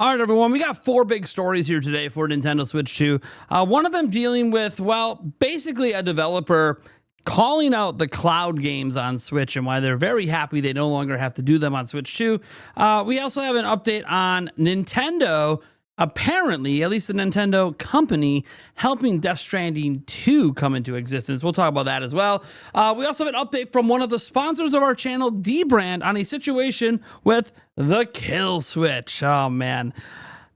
All right, everyone, we got four big stories here today for Nintendo Switch 2. One of them dealing with, well, basically a developer calling out the cloud games on Switch and why they're very happy they no longer have to do them on Switch 2. We also have an update on Nintendo, apparently, at least the Nintendo company, helping Death Stranding 2 come into existence. We'll talk about that as well. We also have an update from one of the sponsors of our channel, Dbrand, on a situation with the Killswitch. Oh, man.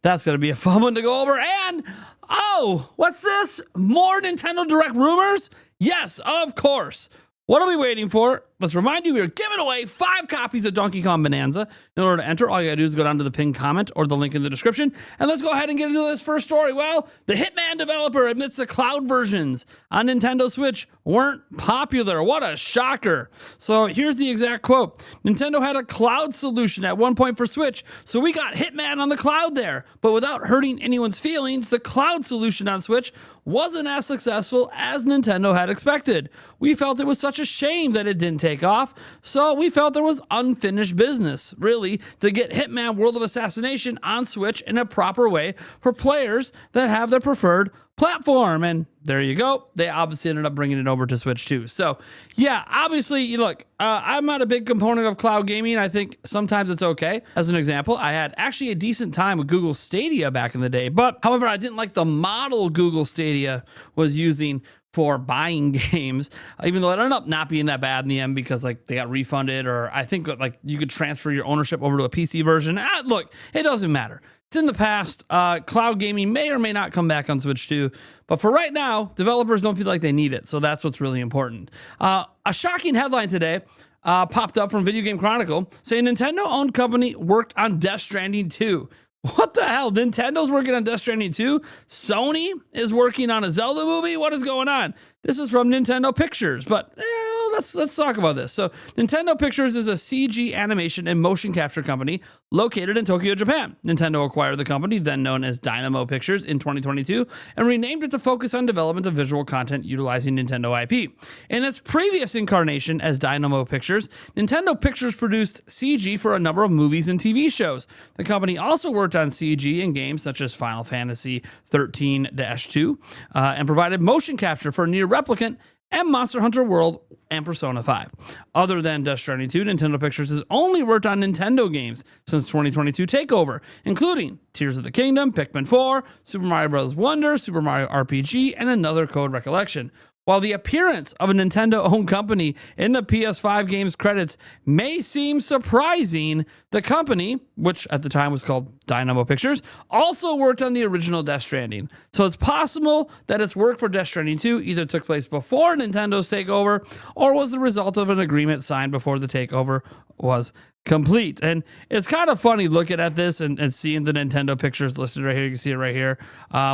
That's going to be a fun one to go over. And, oh, what's this? More Nintendo Direct rumors? Yes, of course. What are we waiting for? Let's remind you, we are giving away 5 copies of Donkey Kong Bonanza. In order to enter, all you gotta do is go down to the pinned comment or the link in the description. And let's go ahead and get into this first story. Well, the Hitman developer admits the cloud versions on Nintendo Switch weren't popular. What a shocker. So here's the exact quote. Nintendo had a cloud solution at one point for Switch, so we got Hitman on the cloud there. But without hurting anyone's feelings, the cloud solution on Switch wasn't as successful as Nintendo had expected. We felt it was such a shame that it didn't take off, so we felt there was unfinished business, really, to get Hitman World of Assassination on Switch in a proper way for players that have their preferred platform. And there you go. They obviously ended up bringing it over to Switch 2. So, yeah, obviously, look, I'm not a big component of cloud gaming. I think sometimes it's okay. As an example, I had actually a decent time with Google Stadia back in the day. But, however, I didn't like the model Google Stadia was using for buying games, even though it ended up not being that bad in the end because like they got refunded, or I think like you could transfer your ownership over to a PC version. Look, it doesn't matter. It's in the past. Cloud gaming may or may not come back on Switch 2, but for right now, developers don't feel like they need it. So that's what's really important. A shocking headline today popped up from Video Game Chronicle saying Nintendo-owned company worked on Death Stranding 2. What the hell? Nintendo's working on Death Stranding 2? Sony is working on a Zelda movie? What is going on? This is from Nintendo Pictures, but let's talk about this. So Nintendo Pictures is a CG animation and motion capture company located in Tokyo, Japan. Nintendo acquired the company, then known as Dynamo Pictures, in 2022 and renamed it to focus on development of visual content utilizing Nintendo IP. In its previous incarnation as Dynamo Pictures, Nintendo Pictures produced CG for a number of movies and TV shows. The company also worked on CG in games such as Final Fantasy 13-2 and provided motion capture for Nier Replicant and Monster Hunter World and Persona 5. Other than Death Stranding 2, Nintendo Pictures has only worked on Nintendo games since 2022 takeover, including Tears of the Kingdom, Pikmin 4, Super Mario Bros. Wonder, Super Mario RPG, and another Code Recollection. While the appearance of a Nintendo-owned company in the PS5 games credits may seem surprising, the company, which at the time was called Dynamo Pictures, also worked on the original Death Stranding. So it's possible that its work for Death Stranding 2 either took place before Nintendo's takeover or was the result of an agreement signed before the takeover was complete. And it's kind of funny looking at this and seeing the Nintendo Pictures listed right here. You can see it right here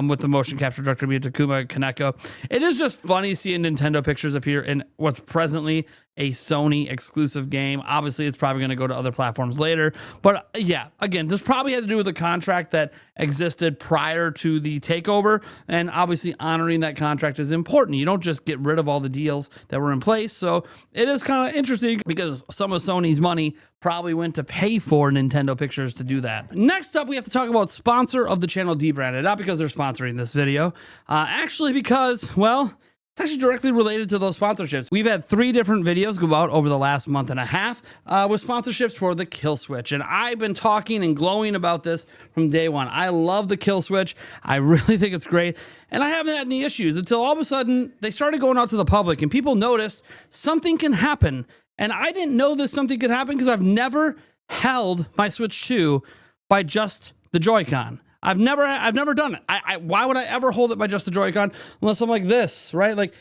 with the motion capture director being Takuma Kaneko. It is just funny seeing Nintendo Pictures appear in what's presently a Sony exclusive game. Obviously, it's probably going to go to other platforms later. But yeah, again, this probably had to do with a contract that existed prior to the takeover. And obviously, honoring that contract is important. You don't just get rid of all the deals that were in place. So it is kind of interesting because some of Sony's money probably went to pay for Nintendo Pictures to do that. Next up, we have to talk about sponsor of the channel, Dbrand. Not because they're sponsoring this video, actually because, well, it's actually directly related to those sponsorships. We've had 3 different videos go out over the last month and a half with sponsorships for the Killswitch. And I've been talking and glowing about this from day one. I love the Killswitch. I really think it's great. And I haven't had any issues until all of a sudden they started going out to the public and people noticed something can happen. And I didn't know this something could happen because I've never held my Switch 2 by just the Joy-Con. I've never done it. Why would I ever hold it by just the Joy-Con unless I'm like this, right? Like,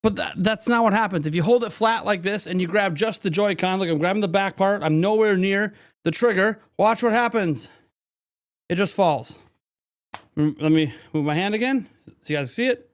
but that's not what happens. If you hold it flat like this and you grab just the Joy-Con, like I'm grabbing the back part, I'm nowhere near the trigger. Watch what happens. It just falls. Let me move my hand again so you guys see it.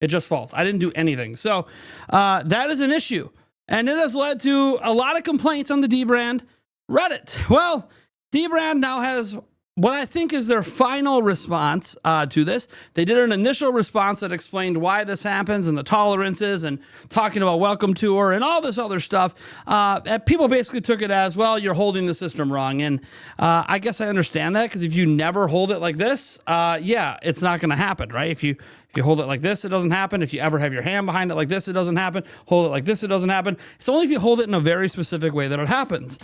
It just falls. I didn't do anything. So that is an issue. And it has led to a lot of complaints on the Dbrand Reddit. Well, Dbrand now has what I think is their final response to this. They did an initial response that explained why this happens and the tolerances and talking about welcome tour and all this other stuff. And people basically took it as, well, you're holding the system wrong. And I guess I understand that, because if you never hold it like this, yeah, it's not going to happen, right? If you hold it like this, it doesn't happen. If you ever have your hand behind it like this, it doesn't happen. Hold it like this, it doesn't happen. It's only if you hold it in a very specific way that it happens.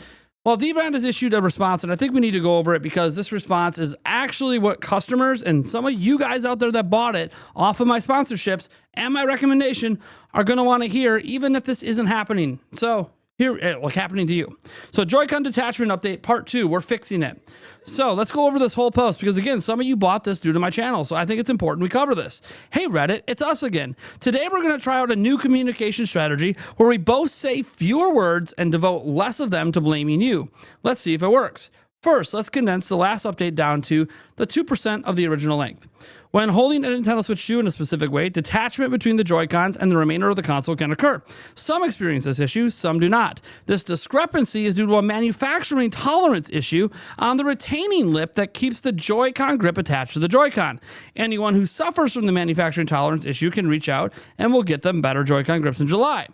Well, Dbrand has issued a response, and I think we need to go over it, because this response is actually what customers and some of you guys out there that bought it off of my sponsorships and my recommendation are going to want to hear, even if this isn't happening. So here, what's happening to you? So Joy-Con detachment update part 2, we're fixing it. So let's go over this whole post, because again, some of you bought this due to my channel, so I think it's important we cover this. Hey Reddit, it's us again. Today we're going to try out a new communication strategy where we both say fewer words and devote less of them to blaming you. Let's see if it works. First, let's condense the last update down to the 2% of the original length. When holding a Nintendo Switch 2 in a specific way, detachment between the Joy-Cons and the remainder of the console can occur. Some experience this issue, some do not. This discrepancy is due to a manufacturing tolerance issue on the retaining lip that keeps the Joy-Con grip attached to the Joy-Con. Anyone who suffers from the manufacturing tolerance issue can reach out and we'll get them better Joy-Con grips in July.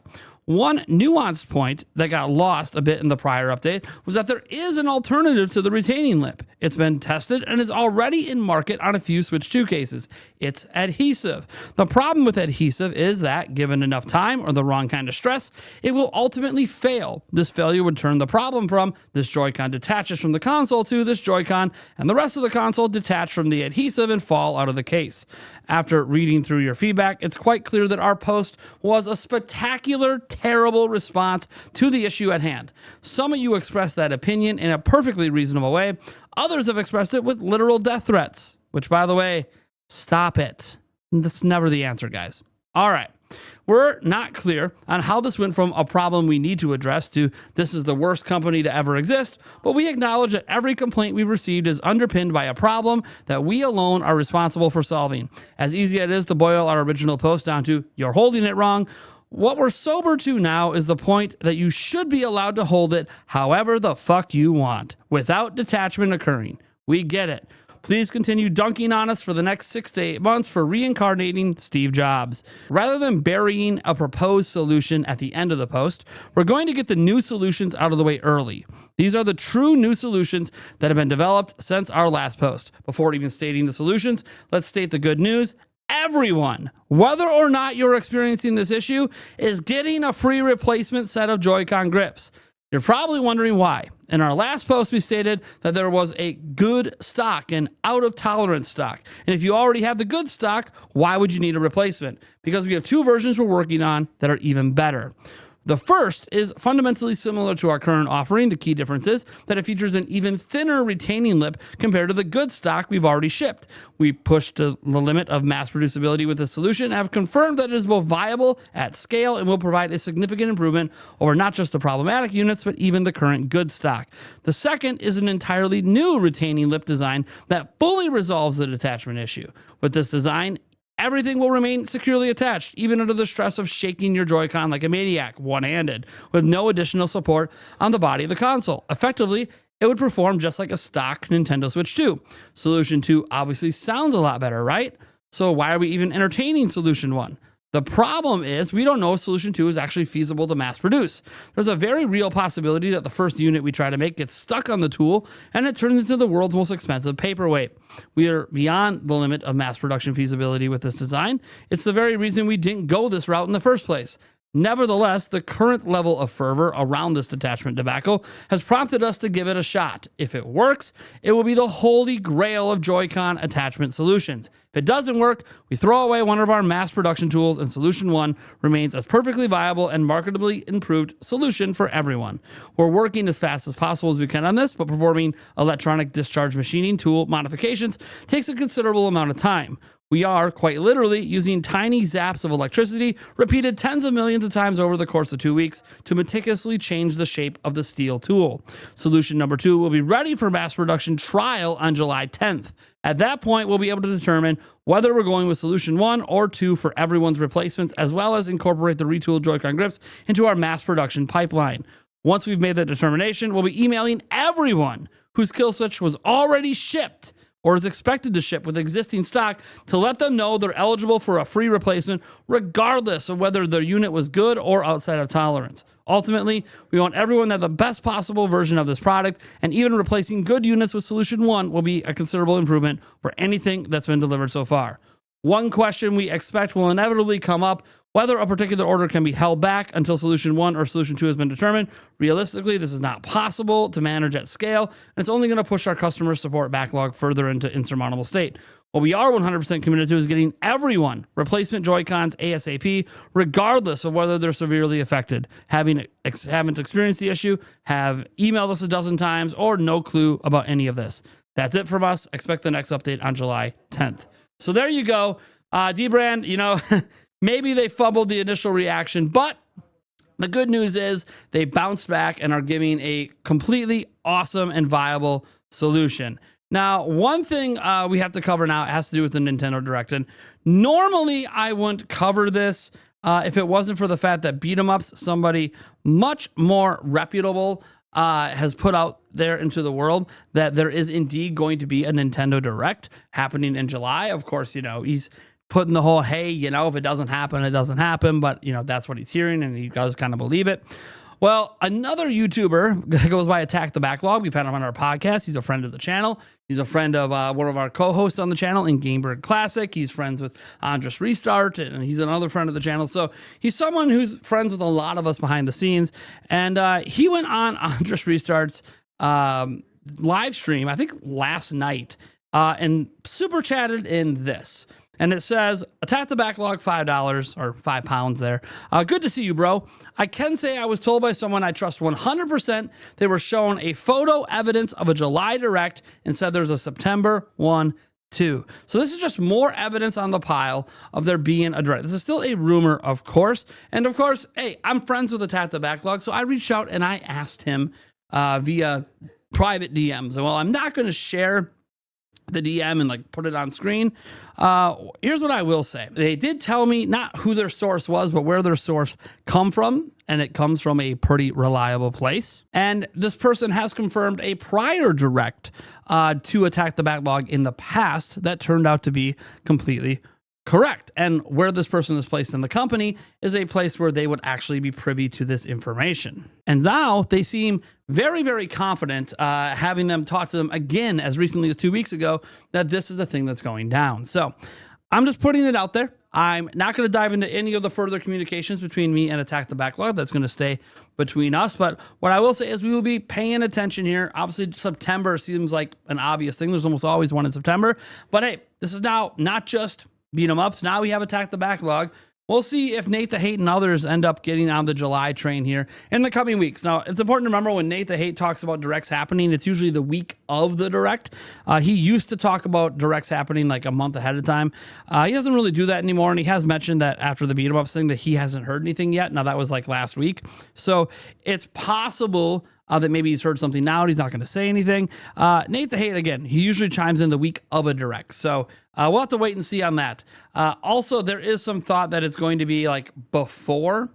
One nuanced point that got lost a bit in the prior update was that there is an alternative to the retaining lip. It's been tested and is already in market on a few Switch 2 cases. It's adhesive. The problem with adhesive is that, given enough time or the wrong kind of stress, it will ultimately fail. This failure would turn the problem from this Joy-Con detaches from the console to this Joy-Con and the rest of the console detached from the adhesive and fall out of the case. After reading through your feedback, it's quite clear that our post was a spectacular, terrible response to the issue at hand. Some of you expressed that opinion in a perfectly reasonable way. Others have expressed it with literal death threats, which, by the way, stop it. That's never the answer, guys. All right. We're not clear on how this went from a problem we need to address to this is the worst company to ever exist, but we acknowledge that every complaint we received is underpinned by a problem that we alone are responsible for solving. As easy as it is to boil our original post down to you're holding it wrong, what we're sober to now is the point that you should be allowed to hold it however the fuck you want, without detachment occurring. We get it. Please continue dunking on us for the next 6 to 8 months for reincarnating Steve Jobs. Rather than burying a proposed solution at the end of the post, we're going to get the new solutions out of the way early. These are the true new solutions that have been developed since our last post. Before even stating the solutions, let's state the good news. Everyone, whether or not you're experiencing this issue, is getting a free replacement set of Joy-Con grips. You're probably wondering why. In our last post, we stated that there was a good stock and out of tolerance stock. And if you already have the good stock, why would you need a replacement? Because we have 2 versions we're working on that are even better. The first is fundamentally similar to our current offering. The key difference is that it features an even thinner retaining lip compared to the good stock we've already shipped. We pushed to the limit of mass producibility with this solution and have confirmed that it is both viable at scale and will provide a significant improvement over not just the problematic units, but even the current good stock. The second is an entirely new retaining lip design that fully resolves the detachment issue. With this design, everything will remain securely attached, even under the stress of shaking your Joy-Con like a maniac, one-handed, with no additional support on the body of the console. Effectively, it would perform just like a stock Nintendo Switch 2. Solution 2 obviously sounds a lot better, right? So why are we even entertaining Solution 1? The problem is we don't know if Solution 2 is actually feasible to mass produce. There's a very real possibility that the first unit we try to make gets stuck on the tool and it turns into the world's most expensive paperweight. We are beyond the limit of mass production feasibility with this design. It's the very reason we didn't go this route in the first place. Nevertheless, the current level of fervor around this detachment debacle has prompted us to give it a shot. If it works, it will be the holy grail of Joy-Con attachment solutions. If it doesn't work, we throw away one of our mass production tools and Solution 1 remains as perfectly viable and marketably improved solution for everyone. We're working as fast as possible as we can on this, but performing electronic discharge machining tool modifications takes a considerable amount of time. We are, quite literally, using tiny zaps of electricity repeated tens of millions of times over the course of 2 weeks to meticulously change the shape of the steel tool. Solution number 2 will be ready for mass production trial on July 10th. At that point, we'll be able to determine whether we're going with Solution 1 or 2 for everyone's replacements, as well as incorporate the retooled Joy-Con grips into our mass production pipeline. Once we've made that determination, we'll be emailing everyone whose Killswitch was already shipped or is expected to ship with existing stock to let them know they're eligible for a free replacement regardless of whether their unit was good or outside of tolerance. Ultimately, we want everyone to have the best possible version of this product, and even replacing good units with Solution 1 will be a considerable improvement for anything that's been delivered so far. One question we expect will inevitably come up: whether a particular order can be held back until Solution 1 or Solution 2 has been determined. Realistically, this is not possible to manage at scale, and it's only going to push our customer support backlog further into insurmountable state. What we are 100% committed to is getting everyone replacement Joy-Cons ASAP, regardless of whether they're severely affected, haven't experienced the issue, have emailed us a dozen times, or no clue about any of this. That's it from us. Expect the next update on July 10th. So there you go. Dbrand, maybe they fumbled the initial reaction, but the good news is they bounced back and are giving a completely awesome and viable solution. Now, one thing we have to cover now has to do with the Nintendo Direct. And normally I wouldn't cover this if it wasn't for the fact that Beat 'em Ups, somebody much more reputable, has put out there into the world that there is indeed going to be a Nintendo Direct happening in July. Of course, he's putting the whole, hey, if it doesn't happen, it doesn't happen. But, that's what he's hearing, and he does kind of believe it. Well, another YouTuber goes by Attack the Backlog. We've had him on our podcast. He's a friend of the channel. He's a friend of one of our co-hosts on the channel in Gamebird Classic. He's friends with Andres Restart, and he's another friend of the channel. So he's someone who's friends with a lot of us behind the scenes. And he went on Andres Restart's live stream, I think last night, and super chatted in this. And it says, Attack the Backlog, $5 or £5 there. Good to see you, bro. I can say I was told by someone I trust 100% they were shown a photo evidence of a July Direct and said there's a September 1, 2. So this is just more evidence on the pile of there being a Direct. This is still a rumor, of course. And of course, hey, I'm friends with Attack the Backlog, so I reached out and I asked him via private DMs. And while I'm not going to share the DM and put it on screen, here's what I will say. They did tell me not who their source was, but where their source come from, and it comes from a pretty reliable place. And this person has confirmed a prior Direct to Attack the Backlog in the past that turned out to be completely correct. And where this person is placed in the company is a place where they would actually be privy to this information. And now they seem very, very confident, having them talk to them again as recently as 2 weeks ago, that this is a thing that's going down. So I'm just putting it out there. I'm not going to dive into any of the further communications between me and Attack the Backlog. That's going to stay between us. But what I will say is we will be paying attention here. Obviously, September seems like an obvious thing. There's almost always one in September. But hey, this is now not just Beat 'em Ups. Now we have Attack the Backlog. We'll see if Nate the Hate and others end up getting on the July train here in the coming weeks. Now, it's important to remember when Nate the Hate talks about Directs happening, it's usually the week of the Direct. He used to talk about Directs happening a month ahead of time. He doesn't really do that anymore, and he has mentioned that after the Beat 'em Ups thing that he hasn't heard anything yet. Now, that was last week. So it's possible that maybe he's heard something now and he's not going to say anything. Nate the Hate, again, he usually chimes in the week of a Direct. So we'll have to wait and see on that. Also, there is some thought that it's going to be before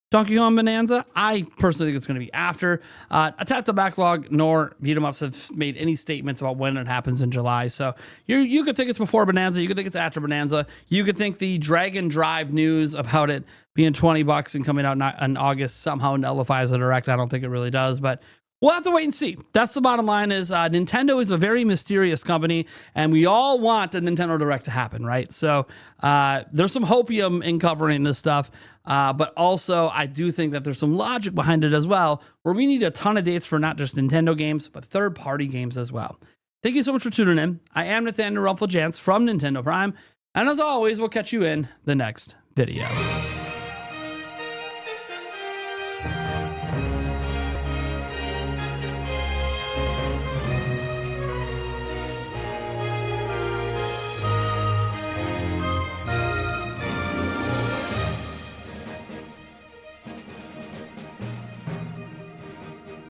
Donkey Kong Bonanza. I personally think it's going to be after. Attack the Backlog nor Beat 'em Ups have made any statements about when it happens in July. So you could think it's before Bonanza. You could think it's after Bonanza. You could think the Dragon Drive news about it being $20 and coming out in August somehow nullifies the Direct. I don't think it really does, but we'll have to wait and see. That's the bottom line is Nintendo is a very mysterious company, and we all want a Nintendo Direct to happen, right? So there's some hopium in covering this stuff, but also I do think that there's some logic behind it as well, where we need a ton of dates for not just Nintendo games, but third-party games as well. Thank you so much for tuning in. I am Nathaniel Rumpel-Jantz from Nintendo Prime, and as always, we'll catch you in the next video.